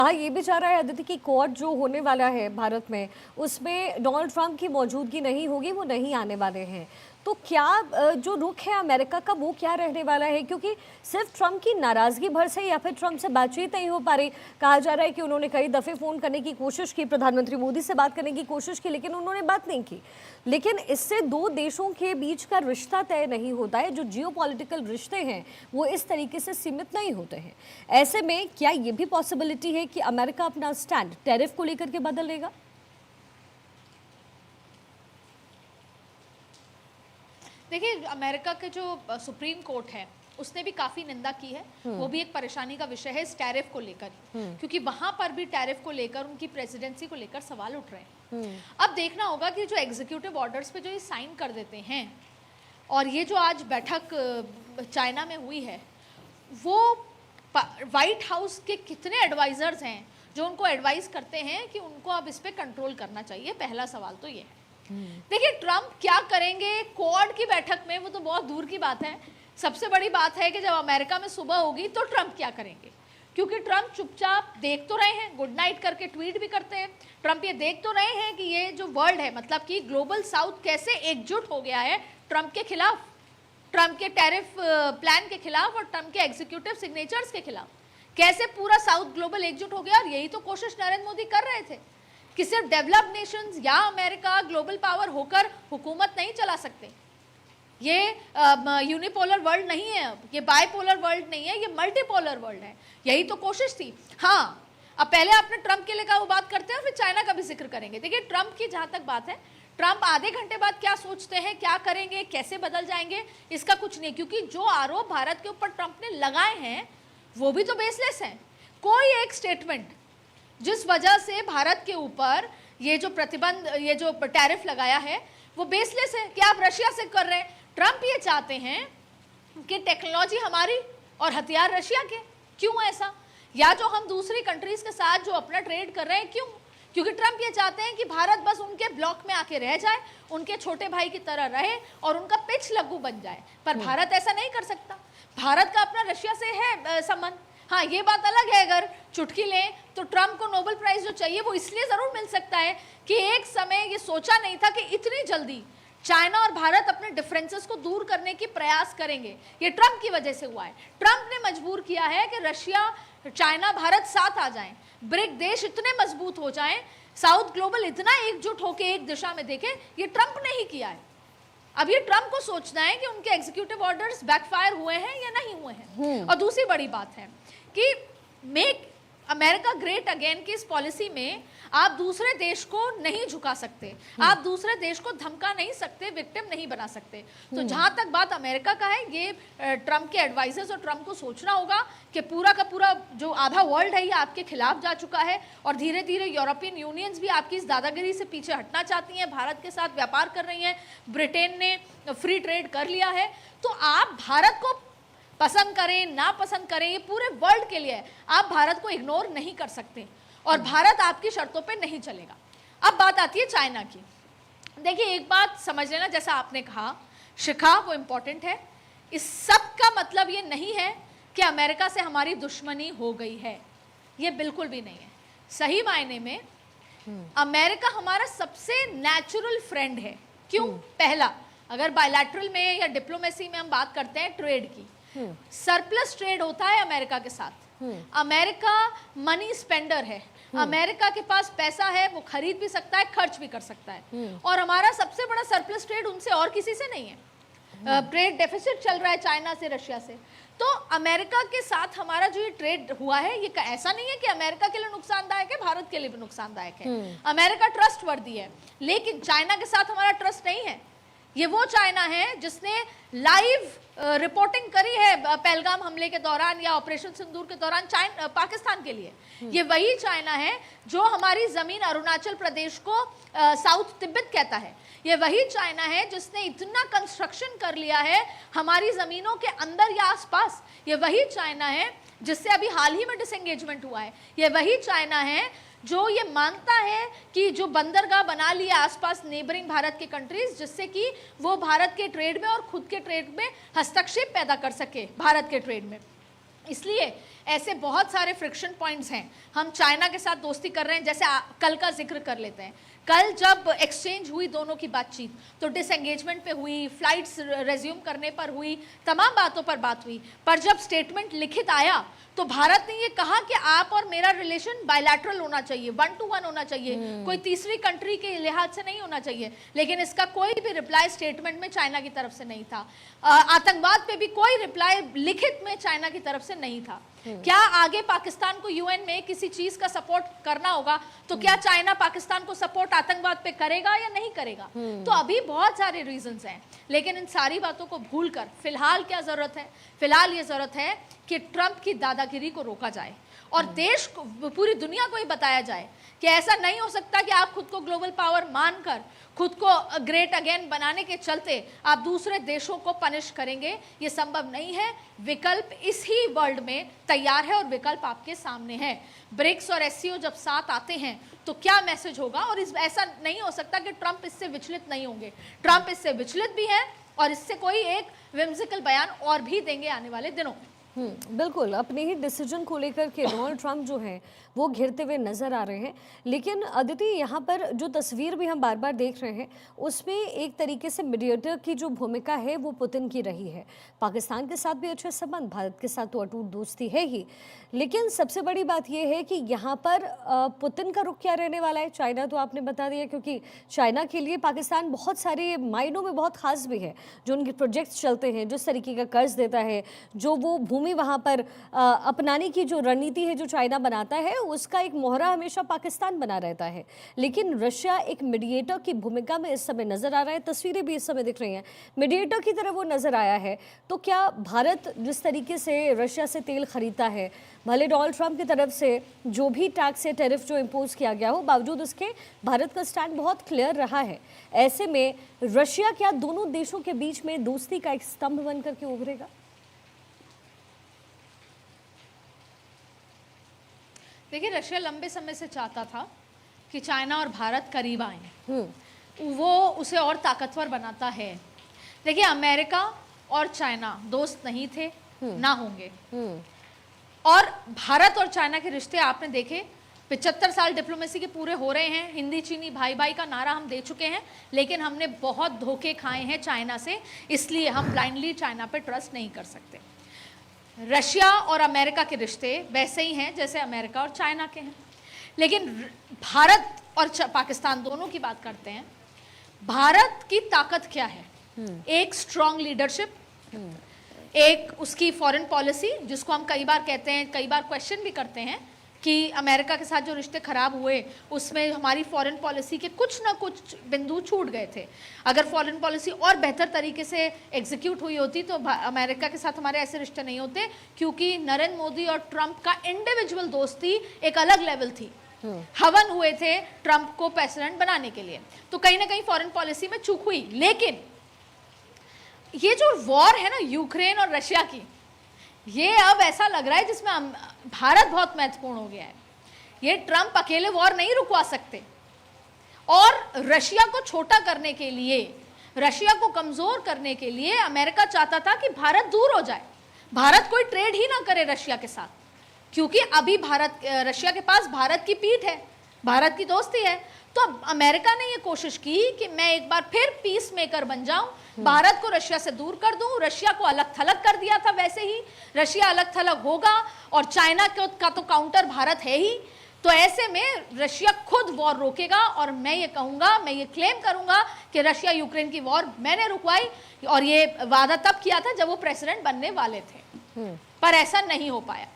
हाँ, ये भी चाह रहा है अदिति कि क्वाड जो होने वाला है भारत में, उसमें डोनाल्ड ट्रंप की मौजूदगी नहीं होगी, वो नहीं आने वाले हैं। तो क्या जो रुख है अमेरिका का वो क्या रहने वाला है? क्योंकि सिर्फ ट्रंप की नाराजगी भर से या फिर ट्रंप से बातचीत नहीं हो पा रही। कहा जा रहा है कि उन्होंने कई दफ़े फ़ोन करने की कोशिश की, प्रधानमंत्री मोदी से बात करने की कोशिश की, लेकिन उन्होंने बात नहीं की। लेकिन इससे दो देशों के बीच का रिश्ता तय नहीं होता है। जो जियोपॉलिटिकल रिश्ते हैं वो इस तरीके से सीमित नहीं होते हैं। ऐसे में क्या ये भी पॉसिबिलिटी है कि अमेरिका अपना स्टैंड टैरिफ को लेकर के बदल लेगा? देखिए, अमेरिका के जो सुप्रीम कोर्ट है उसने भी काफी निंदा की है। वो भी एक परेशानी का विषय है इस टैरिफ को लेकर, क्योंकि वहां पर भी टैरिफ को लेकर, उनकी प्रेसिडेंसी को लेकर सवाल उठ रहे हैं। अब देखना होगा कि जो एग्जीक्यूटिव ऑर्डर्स पे जो ये साइन कर देते हैं, और ये जो आज बैठक चाइना में हुई है, वो व्हाइट हाउस के कितने एडवाइजर्स हैं जो उनको एडवाइस करते हैं कि उनको अब इस पे कंट्रोल करना चाहिए। पहला सवाल तो ये है। देखिए, ट्रंप क्या करेंगे क्वाड की बैठक में, वो तो बहुत दूर की बात है। सबसे बड़ी बात है कि जब अमेरिका में सुबह होगी तो ट्रंप क्या करेंगे, क्योंकि ट्रंप चुपचाप देख तो रहे हैं, गुड नाइट करके ट्वीट भी करते हैं। ट्रंप ये देख तो रहे हैं कि ये जो वर्ल्ड है, मतलब कि ग्लोबल साउथ कैसे एकजुट हो गया है ट्रंप के खिलाफ, ट्रंप के टैरिफ प्लान के खिलाफ और ट्रंप के एग्जीक्यूटिव सिग्नेचर्स के खिलाफ। कैसे पूरा साउथ ग्लोबल एकजुट हो गया। और यही तो कोशिश नरेंद्र मोदी कर रहे थे कि सिर्फ डेवलप्ड नेशंस या अमेरिका ग्लोबल पावर होकर हुकूमत नहीं चला सकते। ये यूनिपोलर वर्ल्ड नहीं है, अब ये बाइपोलर वर्ल्ड नहीं है, ये मल्टीपोलर वर्ल्ड है। यही तो कोशिश थी। हाँ, अब पहले आपने ट्रंप के लिए कहा, वो बात करते हैं, फिर चाइना का भी जिक्र करेंगे। देखिए, ट्रंप की जहां तक बात है, ट्रंप आधे घंटे बाद क्या सोचते हैं, क्या करेंगे, कैसे बदल जाएंगे, इसका कुछ नहीं। क्योंकि जो आरोप भारत के ऊपर ट्रंप ने लगाए हैं वो भी तो बेसलेस हैं। कोई एक स्टेटमेंट जिस वजह से भारत के ऊपर ये जो प्रतिबंध, ये जो टैरिफ लगाया है, वो बेसलेस है कि आप रशिया से कर रहे हैं। ट्रंप ये चाहते हैं कि टेक्नोलॉजी हमारी और हथियार रशिया के। क्यों ऐसा? या जो हम दूसरी कंट्रीज के साथ जो अपना ट्रेड कर रहे हैं, क्यों? क्योंकि ट्रंप ये चाहते हैं कि भारत बस उनके ब्लॉक में आके रह जाए, उनके छोटे भाई की तरह रहे और उनका पिच लग्गू बन जाए। पर भारत ऐसा नहीं कर सकता। भारत का अपना रशिया से है संबंध। हाँ, ये बात अलग है, अगर चुटकी लें तो ट्रंप को नोबेल प्राइज जो चाहिए वो इसलिए जरूर मिल सकता है कि एक समय ये सोचा नहीं था कि इतनी जल्दी चाइना और भारत अपने डिफरेंसेस को दूर करने की प्रयास करेंगे। ये ट्रंप की वजह से हुआ है। ट्रंप ने मजबूर किया है कि रशिया, चाइना, भारत साथ आ जाएं, ब्रिक देश इतने मजबूत हो जाएं, साउथ ग्लोबल इतना एकजुट होकर एक दिशा में देखे। ये ट्रंप ने ही किया है। अब ये ट्रंप को सोचना है कि उनके एग्जीक्यूटिव ऑर्डर्स बैकफायर हुए हैं या नहीं हुए हैं। और दूसरी बड़ी बात है कि मेक अमेरिका ग्रेट अगेन की इस पॉलिसी में आप दूसरे देश को नहीं झुका सकते, आप दूसरे देश को धमका नहीं सकते, विक्टिम नहीं बना सकते। तो जहां तक बात अमेरिका का है, ये ट्रंप के एडवाइजर्स और ट्रंप को सोचना होगा कि पूरा का पूरा जो आधा वर्ल्ड है ये आपके खिलाफ जा चुका है और धीरे धीरे यूरोपियन यूनियंस भी आपकी इस दादागिरी से पीछे हटना चाहती हैं, भारत के साथ व्यापार कर रही हैं। ब्रिटेन ने फ्री ट्रेड कर लिया है। तो आप भारत को पसंद करें ना पसंद करें, ये पूरे वर्ल्ड के लिए है। आप भारत को इग्नोर नहीं कर सकते और भारत आपकी शर्तों पे नहीं चलेगा। अब बात आती है चाइना की। देखिए, एक बात समझ लेना, जैसा आपने कहा शिखा, वो इंपॉर्टेंट है। इस सब का मतलब ये नहीं है कि अमेरिका से हमारी दुश्मनी हो गई है, ये बिल्कुल भी नहीं है। सही मायने में अमेरिका हमारा सबसे नेचुरल फ्रेंड है। क्यों? पहला, अगर बायलैटरल में या डिप्लोमेसी में हम बात करते हैं ट्रेड की, सरप्लस ट्रेड होता है अमेरिका के साथ। अमेरिका मनी स्पेंडर है, अमेरिका के पास पैसा है, वो खरीद भी सकता है, खर्च भी कर सकता है। और हमारा सबसे बड़ा सरप्लस ट्रेड उनसे और किसी से नहीं है। ट्रेड डेफिसिट चल रहा है चाइना से, रशिया से। तो अमेरिका के साथ हमारा जो ये ट्रेड हुआ है, ये ऐसा नहीं है कि अमेरिका के लिए नुकसानदायक है, भारत के लिए भी नुकसानदायक है। अमेरिका ट्रस्ट वर्दी है, लेकिन चाइना के साथ हमारा ट्रस्ट नहीं है। ये वो चाइना है जिसने लाइव रिपोर्टिंग करी है पहलगाम हमले के दौरान या ऑपरेशन सिंदूर के दौरान पाकिस्तान के लिए। ये वही चाइना है जो हमारी जमीन अरुणाचल प्रदेश को साउथ तिब्बत कहता है। ये वही चाइना है जिसने इतना कंस्ट्रक्शन कर लिया है हमारी जमीनों के अंदर या आसपास। ये वही चाइना है जिससे अभी हाल ही में डिसएंगेजमेंट हुआ है। ये वही चाइना है जो ये मानता है कि जो बंदरगाह बना लिया आसपास नेबरिंग भारत के कंट्रीज, जिससे कि वो भारत के ट्रेड में और खुद के ट्रेड में हस्तक्षेप पैदा कर सके भारत के ट्रेड में। इसलिए ऐसे बहुत सारे फ्रिक्शन पॉइंट्स हैं। हम चाइना के साथ दोस्ती कर रहे हैं, जैसे कल का जिक्र कर लेते हैं। कल जब एक्सचेंज हुई दोनों की बातचीत, तो डिसएंगेजमेंट पे हुई, फ्लाइट्स रेज्यूम करने पर हुई, तमाम बातों पर बात हुई। पर जब स्टेटमेंट लिखित आया तो भारत ने ये कहा कि आप और मेरा रिलेशन बायलैटरल होना चाहिए, 1 to 1 होना चाहिए, कोई तीसरी कंट्री के लिहाज से नहीं होना चाहिए। लेकिन इसका कोई भी रिप्लाई स्टेटमेंट में चाइना की तरफ से नहीं था। आतंकवाद पे भी कोई रिप्लाई लिखित में चाइना की तरफ से नहीं था। क्या आगे पाकिस्तान को यूएन में किसी चीज का सपोर्ट करना होगा तो क्या चाइना पाकिस्तान को सपोर्ट आतंकवाद पे करेगा या नहीं करेगा? तो अभी बहुत सारे रीजंस हैं, लेकिन इन सारी बातों को भूलकर फिलहाल क्या जरूरत है? फिलहाल ये जरूरत है कि ट्रंप की दादागिरी को रोका जाए और देश को, पूरी दुनिया को ये बताया जाए कि ऐसा नहीं हो सकता कि आप खुद को ग्लोबल पावर मानकर, खुद को ग्रेट अगेन बनाने के चलते आप दूसरे देशों को पनिश करेंगे। ये संभव नहीं है। विकल्प इस ही वर्ल्ड में तैयार है और विकल्प आपके सामने है। ब्रिक्स और एससीओ जब साथ आते हैं तो क्या मैसेज होगा? और ऐसा नहीं हो सकता कि ट्रंप इससे विचलित नहीं होंगे। ट्रंप इससे विचलित भी है और इससे कोई एक विम्सिकल बयान और भी देंगे आने वाले दिनों में। बिल्कुल, अपने ही डिसीजन को लेकर के डोनाल्ड ट्रंप जो हैं वो घिरते हुए नज़र आ रहे हैं। लेकिन अदिति, यहाँ पर जो तस्वीर भी हम बार बार देख रहे हैं उसमें एक तरीके से मीडिएटर की जो भूमिका है वो पुतिन की रही है। पाकिस्तान के साथ भी अच्छे संबंध, भारत के साथ तो अटूट दोस्ती है ही, लेकिन सबसे बड़ी बात यह है कि यहाँ पर पुतिन का रुख क्या रहने वाला है? चाइना तो आपने बता दिया, क्योंकि चाइना के लिए पाकिस्तान बहुत सारे मायनों में बहुत खास भी है। जो उनके प्रोजेक्ट्स चलते हैं, जिस तरीके का कर्ज देता है, जो वो भूमि वहाँ पर अपनाने की जो रणनीति है जो चाइना बनाता है, उसका एक मोहरा हमेशा पाकिस्तान बना रहता है। लेकिन रशिया एक मीडिएटर की भूमिका में इस समय नजर आ रहा है। तस्वीरें भी इस समय दिख रही हैं, मीडिएटर की तरह वो नजर आया है। तो क्या भारत जिस तरीके से रशिया से तेल खरीदता है, भले डोनाल्ड ट्रंप की तरफ से जो भी टैक्स या टैरिफ जो इम्पोज किया गया हो, बावजूद उसके भारत का स्टैंड बहुत क्लियर रहा है। ऐसे में रशिया क्या दोनों देशों के बीच में दोस्ती का एक स्तंभ बनकर के उभरेगा? देखिए, रशिया लंबे समय से चाहता था कि चाइना और भारत करीब आए। वो उसे और ताकतवर बनाता है। देखिए, अमेरिका और चाइना दोस्त नहीं थे, ना होंगे। और भारत और चाइना के रिश्ते आपने देखे, 75 साल डिप्लोमेसी के पूरे हो रहे हैं। हिंदी चीनी भाई भाई का नारा हम दे चुके हैं, लेकिन हमने बहुत धोखे खाए हैं चाइना से, इसलिए हम ब्लाइंडली चाइना पे ट्रस्ट नहीं कर सकते। रशिया और अमेरिका के रिश्ते वैसे ही हैं जैसे अमेरिका और चाइना के हैं। लेकिन भारत और पाकिस्तान दोनों की बात करते हैं। भारत की ताकत क्या है? एक स्ट्रॉन्ग लीडरशिप, एक उसकी फॉरेन पॉलिसी, जिसको हम कई बार कहते हैं, कई बार क्वेश्चन भी करते हैं कि अमेरिका के साथ जो रिश्ते खराब हुए उसमें हमारी फॉरेन पॉलिसी के कुछ ना कुछ बिंदु छूट गए थे। अगर फॉरेन पॉलिसी और बेहतर तरीके से एग्जीक्यूट हुई होती तो अमेरिका के साथ हमारे ऐसे रिश्ते नहीं होते, क्योंकि नरेंद्र मोदी और ट्रंप का इंडिविजुअल दोस्ती एक अलग लेवल थी। हवन हुए थे ट्रंप को प्रेसिडेंट बनाने के लिए, तो कहीं ना कहीं फॉरेन पॉलिसी में चूक हुई। लेकिन ये जो वॉर है ना यूक्रेन और रशिया की, ये अब ऐसा लग रहा है जिसमें भारत बहुत महत्वपूर्ण हो गया है। ये ट्रंप अकेले वॉर नहीं रुकवा सकते, और रशिया को छोटा करने के लिए, रशिया को कमजोर करने के लिए अमेरिका चाहता था कि भारत दूर हो जाए, भारत कोई ट्रेड ही ना करे रशिया के साथ, क्योंकि अभी रशिया के पास भारत की पीठ है, भारत की दोस्ती है। तो अमेरिका ने ये कोशिश की कि मैं एक बार फिर पीस मेकर बन जाऊं, भारत को रशिया से दूर कर दूं। रशिया को अलग थलग कर दिया था, वैसे ही रशिया अलग थलग होगा, और चाइना का तो काउंटर भारत है ही। तो ऐसे में रशिया खुद वॉर रोकेगा, और मैं ये कहूंगा, मैं ये क्लेम करूंगा कि रशिया यूक्रेन की वॉर मैंने रुकवाई, और ये वादा तब किया था जब वो प्रेसिडेंट बनने वाले थे, पर ऐसा नहीं हो पाया।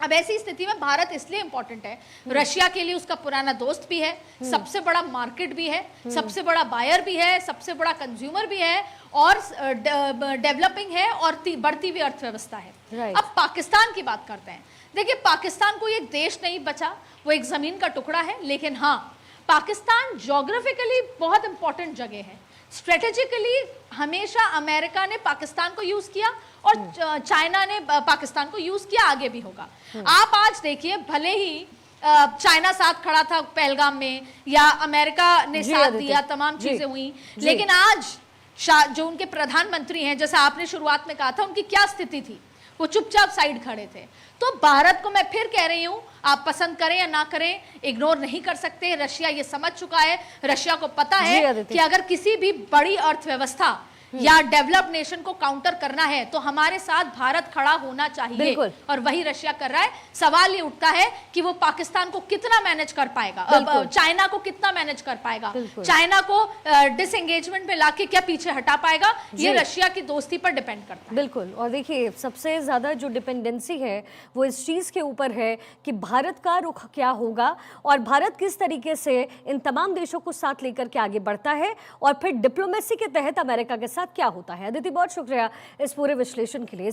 अब ऐसी स्थिति में भारत इसलिए इंपॉर्टेंट है, रशिया के लिए उसका पुराना दोस्त भी है, सबसे बड़ा मार्केट भी है, सबसे बड़ा बायर भी है, सबसे बड़ा कंज्यूमर भी है, और डेवलपिंग है, और बढ़ती हुई अर्थव्यवस्था है। अब पाकिस्तान की बात करते हैं। देखिए, पाकिस्तान को ये देश नहीं बचा, वो एक जमीन का टुकड़ा है, लेकिन हाँ, पाकिस्तान ज्योग्राफिकली बहुत इंपॉर्टेंट जगह है। स्ट्रेटेजिकली हमेशा अमेरिका ने पाकिस्तान को यूज किया, और चाइना ने पाकिस्तान को यूज किया, आगे भी होगा। आप आज देखिए, भले ही चाइना साथ खड़ा था पहलगाम में, या अमेरिका ने साथ दिया, तमाम चीजें हुई, लेकिन आज जो उनके प्रधानमंत्री हैं, जैसा आपने शुरुआत में कहा था, उनकी क्या स्थिति थी? वो चुपचाप साइड खड़े थे। तो भारत को मैं फिर कह रही हूं, आप पसंद करें या ना करें, इग्नोर नहीं कर सकते। रशिया ये समझ चुका है, रशिया को पता है कि अगर किसी भी बड़ी अर्थव्यवस्था या डेवलप्ड नेशन को काउंटर करना है तो हमारे साथ भारत खड़ा होना चाहिए, और वही रशिया कर रहा है। सवाल ये उठता है कि वो पाकिस्तान को कितना मैनेज कर पाएगा, चाइना को कितना मैनेज कर पाएगा, चाइना को डिसएंगेजमेंट में लाके क्या पीछे हटा पाएगा, ये रशिया की दोस्ती पर डिपेंड करता है। बिल्कुल। और देखिए सबसे ज्यादा जो डिपेंडेंसी है वो इस चीज के ऊपर है कि भारत का रुख क्या होगा और भारत किस तरीके से इन तमाम देशों को साथ लेकर के आगे बढ़ता है और फिर डिप्लोमेसी के तहत अमेरिका के साथ क्या होता है। अदिति, बहुत शुक्रिया इस पूरे विश्लेषण के लिए।